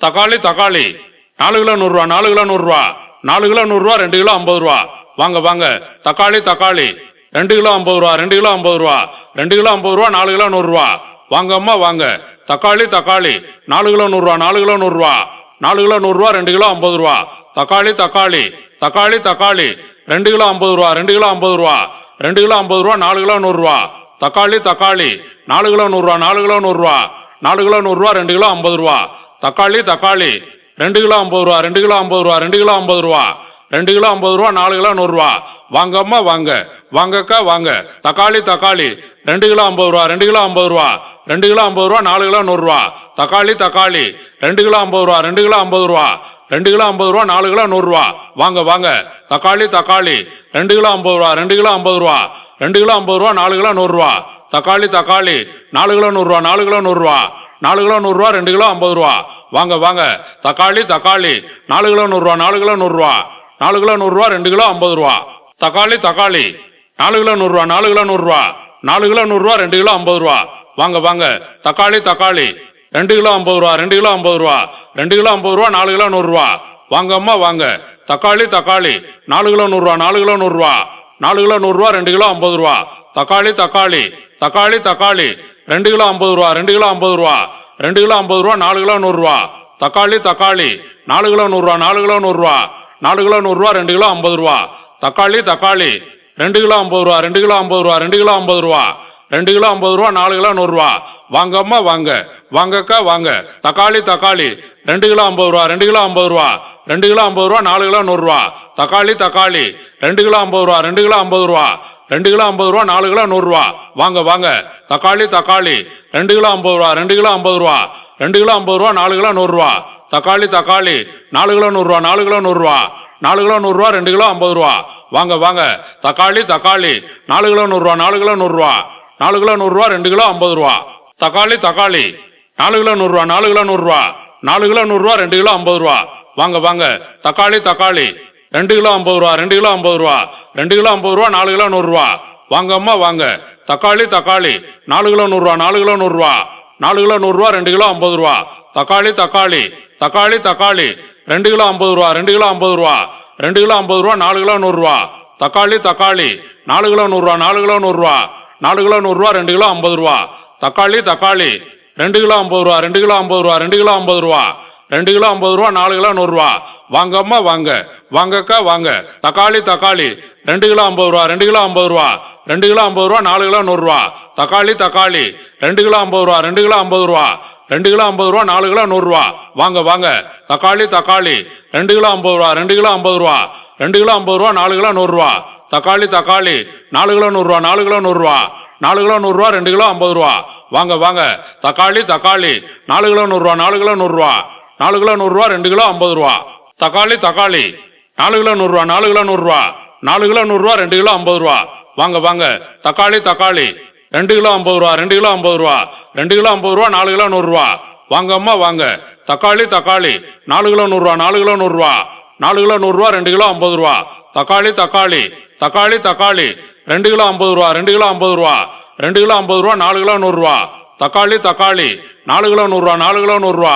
தக்காளி தக்காளி 4 கிலோ 100 ரூபா 4 கிலோ 100 ரூபா 4 கிலோ 100 ரூபா 2 கிலோ 50 ரூபா. வாங்க வாங்க. தக்காளி தக்காளி 2 கிலோ 50 ரூபா 2 கிலோ 50 ரூபா 2 கிலோ 50 ரூபா 4 கிலோ 100 ரூபா. வாங்க அம்மா வாங்க. தக்காளி தக்காளி 4 கிலோ 100 ரூபா 4 கிலோ 100 ரூபா 4 கிலோ 100 ரூபா 2 கிலோ 50 ரூபா. தக்காளி தக்காளி தக்காளி தக்காளி 2 கிலோ 50 ரூபா 2 கிலோ 50 ரூபா 2 கிலோ 50 ரூபா 4 கிலோ 100 ரூபா. தக்காளி தக்காளி 4 கிலோ 100 ரூபா 4 கிலோ 100 ரூபா 4 கிலோ 100 ரூபா 2 கிலோ 50 ரூபா. தக்காளி தக்காளி 2 கிலோ 50 ரூபா 2 கிலோ 50 ரூபா 2 கிலோ 50 ரூபா 2 கிலோ 50 ரூபா 4 கிலோ 100 ரூபா. வாங்க அம்மா வாங்க. வாங்கக்கா வாங்க. தக்காளி தக்காளி 2 கிலோ 50 ரூபா 2 கிலோ 50 ரூபா 2 கிலோ 50 ரூபா 4 கிலோ 100 ரூபா. தக்காளி தக்காளி 2 கிலோ 50 ரூபா 2 கிலோ 50 ரூபா 2 கிலோ 50 ரூபா 4 கிலோ 100 ரூபா. வாங்க வாங்க. தக்காளி தக்காளி 2 கிலோ 50 ரூபா 2 கிலோ 50 ரூபா 2 கிலோ 50 ரூபா 4 கிலோ 100 ரூபா. தக்காளி தக்காளி 4 கிலோ 100 ரூபா 4 கிலோ 100 ரூபா 4 கிலோ 100 ரூபா 2 கிலோ 50 ரூபா. வாங்க வாங்க. தக்காளி தக்காளி 4 கிலோ 100 ரூபா 4 கிலோ 100 ரூபா 4 கிலோ 100 ரூபா 2 கிலோ 50 ரூபா. தக்காளி தக்காளி 4 கிலோ 100 ரூபா 4 கிலோ 100 ரூபா 4 கிலோ 100 ரூபா 2 கிலோ 50 ரூபா. வாங்க வாங்க. தக்காளி தக்காளி 2 கிலோ 50 ரூபா 2 கிலோ 50 ரூபா 2 கிலோ 50 ரூபா 4 கிலோ 100 ரூபா. வாங்க அம்மா வாங்க. தக்காளி தக்காளி 4 கிலோ 100 ரூபா 4 கிலோ 100 ரூபா 4 கிலோ 100 ரூபா 2 கிலோ 50 ரூபா. தக்காளி தக்காளி தக்காளி தக்காளி 2 கிலோ 50 ரூபா 2 கிலோ 50 ரூபா 2 கிலோ 50 ரூபா 4 கிலோ 100 ரூபா. தக்காளி தக்காளி 4 கிலோ 100 ரூபா 4 கிலோ 100 ரூபா 4 கிலோ 100 ரூபா 2 கிலோ 50 ரூபா. தக்காளி தக்காளி 2 கிலோ 50 ரூபா 2 கிலோ 50 ரூபா 2 கிலோ 50 ரூபா 2 கிலோ 50 ரூபா 4 கிலோ 100 ரூபா. வாங்க அம்மா வாங்க. வாங்கக்கா வாங்க. தக்காளி தக்காளி 2 கிலோ 50 ரூபா 2 கிலோ 50 ரூபா 2 கிலோ 50 ரூபா 4 கிலோ 100 ரூபா. தக்காளி தக்காளி 2 கிலோ 50 ரூபா 2 கிலோ 50 ரூபா 2 கிலோ 50 ரூபா 4 கிலோ 100 ரூபா. வாங்க வாங்க. தக்காளி தக்காளி 2 கிலோ 50 ரூபா 2 கிலோ 50 ரூபா 2 கிலோ 50 ரூபா 4 கிலோ 100 ரூபா. தக்காளி தக்காளி 4 கிலோ 100 ரூபா 4 கிலோ 100 ரூபா 4 கிலோ 100 ரூபா 2 கிலோ 50 ரூபா. வாங்க வாங்க. தக்காளி தக்காளி 4 கிலோ 100 ரூபா 4 கிலோ 100 ரூபா 4 கிலோ 100 ரூபா 2 கிலோ 50 ரூபா. தக்காளி தக்காளி 4 கிலோ 100 ரூபா 4 கிலோ 100 ரூபா 4 கிலோ 100 ரூபா 2 கிலோ 50 ரூபா. வாங்க வாங்க. தக்காளி தக்காளி 2 கிலோ 50 ரூபா 2 கிலோ 50 ரூபா 2 கிலோ 50 ரூபா 4 கிலோ 100 ரூபா. வாங்க அம்மா வாங்க. தக்காளி தக்காளி 4 கிலோ 100 ரூபா 4 கிலோ 100 ரூபா 4 கிலோ 100 ரூபா 2 கிலோ 50 ரூபா. தக்காளி தக்காளி தக்காளி தக்காளி 2 கிலோ 50 ரூபா 2 கிலோ 50 ரூபா 2 கிலோ 50 ரூபா 4 கிலோ 100 ரூபா. தக்காளி தக்காளி 4 கிலோ 100 ரூபா 4 கிலோ 100 ரூபா 4 கிலோ 100 ரூபா 2 கிலோ 50 ரூபா. தக்காளி தக்காளி 2 கிலோ 50 ரூபா 2 கிலோ 50 ரூபா 2 கிலோ 50 ரூபா 2 கிலோ 50 ரூபா 4 கிலோ 100 ரூபா. வாங்க அம்மா வாங்க. வாங்கக்கா வாங்க. தக்காளி தக்காளி 2 கிலோ 50 ரூபா 2 கிலோ 50 ரூபா 2 கிலோ 50 ரூபா 4 கிலோ 100 ரூபா. தக்காளி தக்காளி 2 கிலோ 50 ரூபா 2 கிலோ 50 ரூபா 2 கிலோ 50 ரூபா 4 கிலோ 100 ரூபா. வாங்க வாங்க. தக்காளி தக்காளி 2 கிலோ 50 ரூபா 2 கிலோ 50 ரூபா 2 கிலோ 50 ரூபா 4 கிலோ 100 ரூபா. தக்காளி தக்காளி 4 கிலோ 100 ரூபா 4 கிலோ 100 ரூபா 4 கிலோ 100 ரூபா 2 கிலோ 50 ரூபா. வாங்க வாங்க. தக்காளி தக்காளி 4 கிலோ 100 ரூபா 4 கிலோ 100 ரூபா 4 கிலோ 100 ரூபா 2 கிலோ 50 ரூபா. தக்காளி தக்காளி 4 கிலோ 100 ரூபா 4 கிலோ 100 ரூபா 4 கிலோ 100 ரூபா 2 கிலோ 50 ரூபா. வாங்க வாங்க. தக்காளி தக்காளி 2 கிலோ 50 ரூபா 2 கிலோ 50 ரூபா 2 கிலோ 50 ரூபா 4 கிலோ 100 ரூபா. வாங்க அம்மா வாங்க. தக்காளி தக்காளி 4 கிலோ 100 ரூபா 4 கிலோ 100 ரூபா 4 கிலோ 100 ரூபா 2 கிலோ 50 ரூபா. தக்காளி தக்காளி தக்காளி தக்காளி 2 கிலோ 50 ரூபா 2 கிலோ 50 ரூபா 2 கிலோ 50 ரூபா 4 கிலோ 100 ரூபா. தக்காளி தக்காளி 4 கிலோ 100 ரூபா 4 கிலோ 100 ரூபா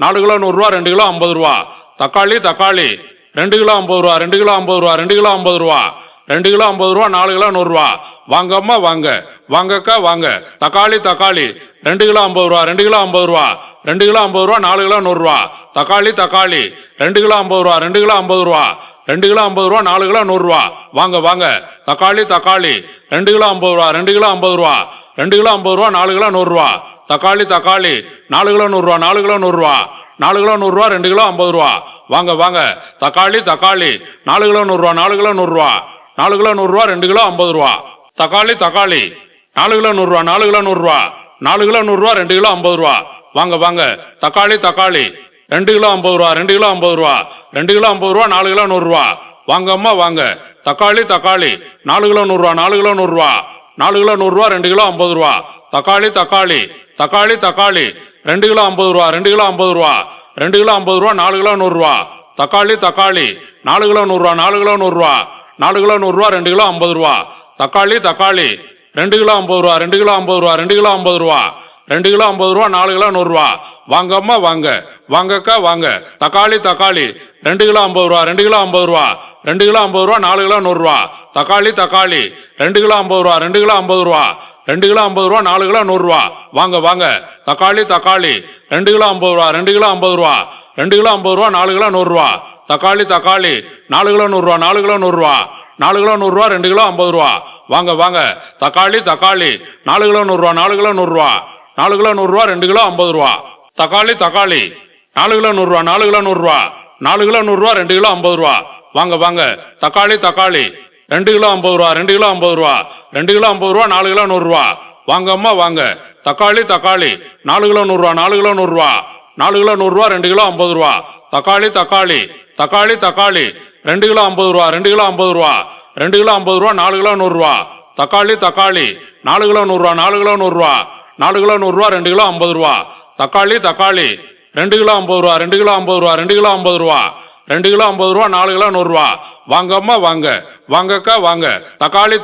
4 கிலோ 100 ரூபா 2 கிலோ 50 ரூபா. தக்காளி தக்காளி 2 கிலோ 50 ரூபா 2 கிலோ 50 ரூபா 2 கிலோ 50 ரூபா 2 கிலோ 50 ரூபா 4 கிலோ 100 ரூபா. வாங்க அம்மா வாங்க. வாங்கக்கா வாங்க. தக்காளி தக்காளி 2 கிலோ 50 ரூபா 2 கிலோ 50 ரூபா 2 கிலோ 50 ரூபா 4 கிலோ 100 ரூபா. தக்காளி தக்காளி 2 கிலோ 50 ரூபா 2 கிலோ 50 ரூபா 2 கிலோ 50 ரூபா 4 கிலோ 100 ரூபா. வாங்க வாங்க. தக்காளி தக்காளி 2 கிலோ 50 ரூபா 2 கிலோ 50 ரூபா 2 கிலோ 50 ரூபா 4 கிலோ 100 ரூபா. தக்காளி தக்காளி 4 கிலோ 100 ரூபா 4 கிலோ 100 ரூபா 4 கிலோ 100 ரூபா 2 கிலோ 50 ரூபா. வாங்க வாங்க. தக்காளி தக்காளி 4 கிலோ 100 ரூபா 4 கிலோ 100 ரூபா 4 கிலோ 100 ரூபா 2 கிலோ 50 ரூபா. தக்காளி தக்காளி 4 கிலோ 100 ரூபா 4 கிலோ 100 ரூபா 4 கிலோ 100 ரூபா 2 கிலோ 50 ரூபா. வாங்க வாங்க. தக்காளி தக்காளி 2 கிலோ 50 ரூபா 2 கிலோ 50 ரூபா 2 கிலோ 50 ரூபா 4 கிலோ 100 ரூபா. வாங்க அம்மா வாங்க. தக்காளி தக்காளி 4 கிலோ 100 ரூபா 4 கிலோ 100 ரூபா 4 கிலோ 100 ரூபா 2 கிலோ 50 ரூபா. தக்காளி தக்காளி தக்காளி தக்காளி 2 கிலோ 50 ரூபா 2 கிலோ 50 ரூபா 2 கிலோ 50 ரூபா 4 கிலோ 100 ரூபா. தக்காளி தக்காளி 4 கிலோ 100 ரூபா 4 கிலோ 100 ரூபா 4 கிலோ 100 ரூபா 2 கிலோ 50 ரூபா. தக்காளி தக்காளி 2 கிலோ 50 ரூபா 2 கிலோ 50 ரூபா 2 கிலோ 50 ரூபா 2 கிலோ 50 ரூபா 4 கிலோ 100 ரூபா. வாங்க அம்மா வாங்க, வாங்கக்கா வாங்க. தக்காளி 2 கிலோ 50 ரூபா 2 கிலோ 50 ரூபா 2 கிலோ 50 ரூபா 4 கிலோ 100 ரூபா. தக்காளி 2 கிலோ 50 ரூபா 2 கிலோ 50 ரூபா 2 கிலோ 50 ரூபா 4 கிலோ 100 ரூபா. வாங்க வாங்க. தக்காளி 2 கிலோ 50 ரூபா 2 கிலோ 50 ரூபா 2 கிலோ 50 ரூபா 4 கிலோ 100 ரூபா. தக்காளி 4 கிலோ 100 ரூபா 4 கிலோ 100 ரூபா 4 கிலோ 100 ரூபா 2 கிலோ 50 ரூபா. வாங்க வாங்க. தக்காளி 4 கிலோ 100 ரூபா 4 கிலோ 100 ரூபா 4 கிலோ 100 ரூபா 2 கிலோ 50 ரூபா. தக்காளி 4 கிலோ 100 ரூபா 4 கிலோ 100 ரூபா 4 கிலோ 100 ரூபா 2 கிலோ 50 ரூபா. வாங்க வாங்க. தக்காளி 2 கிலோ 50 ரூபா 2 கிலோ 50 ரூபா 2 கிலோ 50 ரூபா 4 கிலோ 100 ரூபா. வாங்க அம்மா வாங்க. தக்காளி 4 கிலோ 100 ரூபா 4 கிலோ 100 ரூபா 4 கிலோ 100 ரூபா 2 கிலோ 50 ரூபா. தக்காளி 2 கிலோ 50 ரூபா 2 கிலோ 50 ரூபா 2 கிலோ 50 ரூபா 4 கிலோ 100 ரூபா. தக்காளி 4 கிலோ 100 ரூபா 4 கிலோ 100 ரூபா 4 கிலோ 100 ரூபா 2 கிலோ 50 ரூபா. தக்காளி 2 கிலோ 50 ரூபா 2 கிலோ 50 ரூபா 2 கிலோ 50 ரூபா 2 கிலோ 50 ரூபா 4 கிலோ 100 ரூபா. வாங்க அம்மா வாங்க, வாங்கக்கா வாங்க. தக்காளி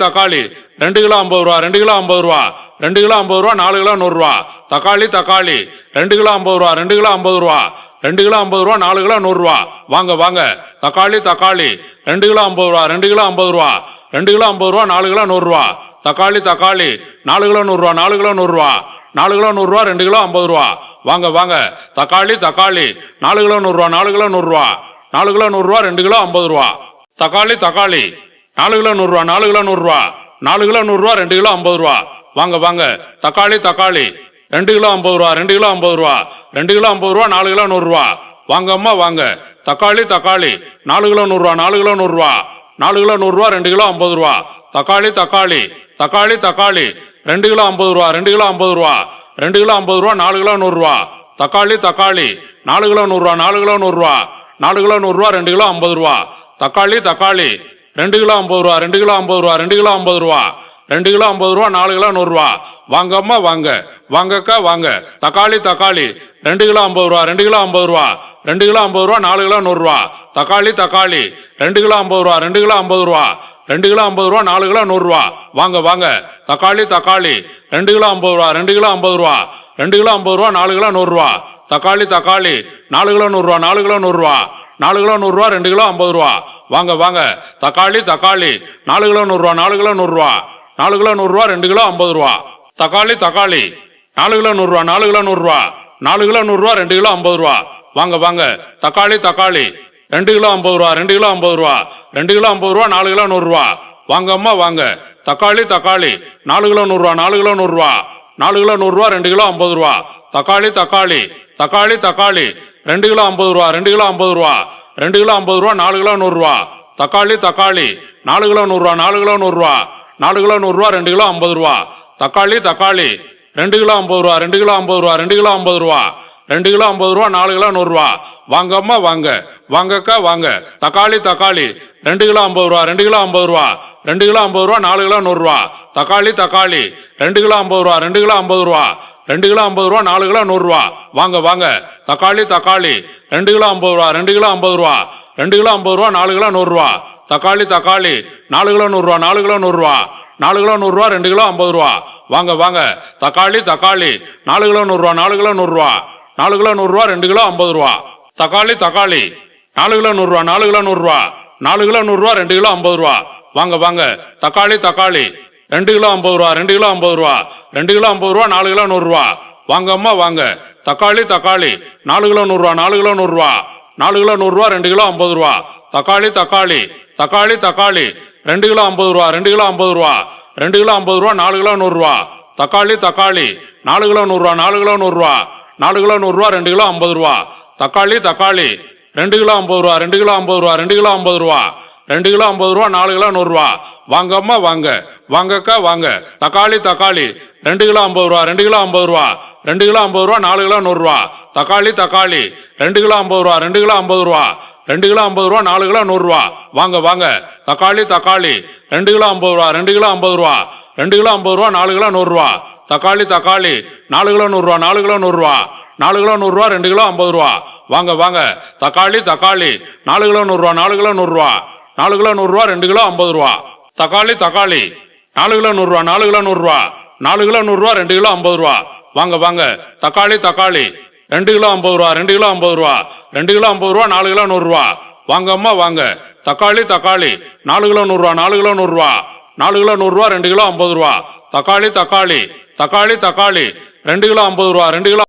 2 கிலோ 50 ரூபா 2 கிலோ 50 ரூபா 2 கிலோ 50 ரூபா 4 கிலோ 100 ரூபா. தக்காளி 2 கிலோ 50 ரூபா 2 கிலோ 50 ரூபா 2 கிலோ 50 ரூபா 4 கிலோ 100 ரூபா. வாங்க வாங்க. தக்காளி 2 கிலோ 50 ரூபா 2 கிலோ 50 ரூபா 2 கிலோ 50 ரூபா 4 கிலோ 100 ரூபா. தக்காளி 4 கிலோ 100 ரூபா 4 கிலோ 100 ரூபா 4 கிலோ 100 ரூபா 2 கிலோ 50 ரூபா. வாங்க வாங்க. தக்காளி 4 கிலோ 100 ரூபா 4 கிலோ 100 ரூபா 4 கிலோ 100 ரூபா 2 கிலோ 50 ரூபா. தக்காளி 4 கிலோ 100 ரூபா 4 கிலோ 100 ரூபா 4 கிலோ 100 ரூபா 2 கிலோ 50 ரூபா. வாங்க வாங்க. தக்காளி 2 கிலோ 50 ரூபா 2 கிலோ 50 ரூபா 2 கிலோ 50 ரூபா 4 கிலோ 100 ரூபா. வாங்க அம்மா வாங்க. தக்காளி 4 கிலோ 100 ரூபா 4 கிலோ 100 ரூபா 4 கிலோ 100 ரூபா 2 கிலோ 50 ரூபா. தக்காளி 2 கிலோ 50 ரூபா 2 கிலோ 50 ரூபா 2 கிலோ 50 ரூபா 4 கிலோ 100 ரூபா. தக்காளி 4 கிலோ 100 ரூபா 4 கிலோ 100 ரூபா 4 கிலோ 100 ரூபா 2 கிலோ 50 ரூபா. தக்காளி 2 கிலோ 50 ரூபா 2 கிலோ 50 ரூபா 2 கிலோ 50 ரூபா 2 கிலோ 50 ரூபா 4 கிலோ 100 ரூபா. வாங்க அம்மா வாங்க, வாங்கக்கா வாங்க. தக்காளி 2 கிலோ 50 ரூபா 2 கிலோ 50 ரூபா 2 கிலோ 50 ரூபா 4 கிலோ 100 ரூபா. தக்காளி 2 கிலோ 50 ரூபா 2 கிலோ 50 ரூபா 2 கிலோ 50 ரூபா 4 கிலோ 100 ரூபா. வாங்க வாங்க. தக்காளி 2 கிலோ 50 ரூபா 2 கிலோ 50 ரூபா 2 கிலோ 50 ரூபா 4 கிலோ 100 ரூபா. தக்காளி 4 கிலோ 100 ரூபா 4 கிலோ 100 ரூபா 4 கிலோ 100 ரூபா 2 கிலோ 50 ரூபா. வாங்க வாங்க. தக்காளி 4 கிலோ 100 ரூபா 4 கிலோ 100 ரூபா 4 கிலோ 100 ரூபா 2 கிலோ 50 ரூபா. தக்காளி 4 கிலோ 100 ரூபா 4 கிலோ 100 ரூபா 4 கிலோ 100 ரூபா 2 கிலோ 50 ரூபா. வாங்க வாங்க. தக்காளி 2 கிலோ 50 ரூபா 2 கிலோ 50 ரூபா 2 கிலோ 50 ரூபா 4 கிலோ 100 ரூபா. வாங்க அம்மா வாங்க. தக்காளி 4 கிலோ 100 ரூபா 4 கிலோ 100 ரூபா 4 கிலோ 100 ரூபா 2 கிலோ 50 ரூபா. தக்காளி 2 கிலோ 50 ரூபா 2 கிலோ 50 ரூபா 2 கிலோ 50 ரூபா 4 கிலோ 100 ரூபா. தக்காளி 4 கிலோ 100 ரூபா 4 கிலோ 100 ரூபா 4 கிலோ 100 ரூபா 2 கிலோ 50 ரூபா. தக்காளி 2 கிலோ 50 ரூபா 2 கிலோ 50 ரூபா 2 கிலோ 50 ரூபா 2 கிலோ 50 ரூபா 4 கிலோ 100 ரூபா. வாங்க அம்மா வாங்க, வாங்கக்கா வாங்க. தக்காளி 2 கிலோ 50 ரூபா 2 கிலோ 50 ரூபா 2 கிலோ 50 ரூபா 4 கிலோ 100 ரூபா. தக்காளி 2 கிலோ 50 ரூபா 2 கிலோ 50 ரூபா 2 கிலோ 50 ரூபா 4 கிலோ 100 ரூபா. வாங்க வாங்க. தக்காளி 2 கிலோ 50 ரூபா 2 கிலோ 50 ரூபா 2 கிலோ 50 ரூபா 4 கிலோ 100 ரூபா. தக்காளி 4 கிலோ 100 ரூபா 4 கிலோ 100 ரூபா 4 கிலோ 100 ரூபா 2 கிலோ 50 ரூபா. வாங்க வாங்க. தக்காளி 4 கிலோ 100 ரூபா 4 கிலோ 100 ரூபா 4 கிலோ 100 ரூபா 2 கிலோ 50 ரூபா. தக்காளி 4 கிலோ 100 ரூபா 4 கிலோ 100 ரூபா 4 கிலோ 100 ரூபா 2 கிலோ 50 ரூபா. வாங்க வாங்க. தக்காளி 2 கிலோ 50 ரூபா 2 கிலோ 50 ரூபா 2 கிலோ 50 ரூபா 4 கிலோ 100 ரூபா. வாங்க அம்மா வாங்க. தக்காளி 4 கிலோ 100 ரூபா 4 கிலோ 100 ரூபா 4 கிலோ 100 ரூபா 2 கிலோ 50 ரூபா. தக்காளி 2 கிலோ 50 ரூபா 2 கிலோ 50 ரூபா 2 கிலோ 50 ரூபா 4 கிலோ 100 ரூபா. தக்காளி 4 கிலோ 100 ரூபா 4 கிலோ 100 ரூபா 4 கிலோ 100 ரூபா 2 கிலோ 50 ரூபா. தக்காளி 2 கிலோ 50 ரூபா 2 கிலோ 50 ரூபா 2 கிலோ 50 ரூபா 2 கிலோ 50 ரூபா 4 கிலோ 100 ரூபா. வாங்க அம்மா வாங்க, வாங்கக்கா வாங்க. தக்காளி 2 கிலோ 50 ரூபா 2 கிலோ 50 ரூபா 2 கிலோ 50 ரூபா 4 கிலோ 100 ரூபா. தக்காளி 2 கிலோ 50 ரூபா 2 கிலோ 50 ரூபா 2 கிலோ 50 ரூபா 4 கிலோ 100 ரூபா. வாங்க வாங்க. தக்காளி 2 கிலோ 50 ரூபா 2 கிலோ 50 ரூபா 2 கிலோ 50 ரூபா 4 கிலோ 100 ரூபா. தக்காளி 4 கிலோ 100 ரூபா 4 கிலோ 100 ரூபா 4 கிலோ 100 ரூபா 2 கிலோ 50 ரூபா. வாங்க வாங்க. தக்காளி 4 கிலோ 100 ரூபா 4 கிலோ 100 ரூபா 4 கிலோ 100 ரூபா 2 கிலோ 50 ரூபா. தக்காளி 4 கிலோ 100 ரூபா 4 கிலோ 100 ரூபா 4 கிலோ 100 ரூபா 4 கிலோ 100 ரூபா 2 கிலோ 50 ரூபா. வாங்க வாங்க தக்காளி தக்காளி 2 கிலோ 50 ரூபா 2 கிலோ 50 ரூபா 2 கிலோ 50 ரூபா 4 கிலோ 100 ரூபா வாங்க அம்மா வாங்க தக்காளி தக்காளி 4 கிலோ 100 ரூபா 4 கிலோ 100 ரூபா 4 கிலோ 100 ரூபா 2 கிலோ 50 ரூபா தக்காளி தக்காளி தக்காளி தக்காளி 2 கிலோ 50 ரூபா 2 கிலோ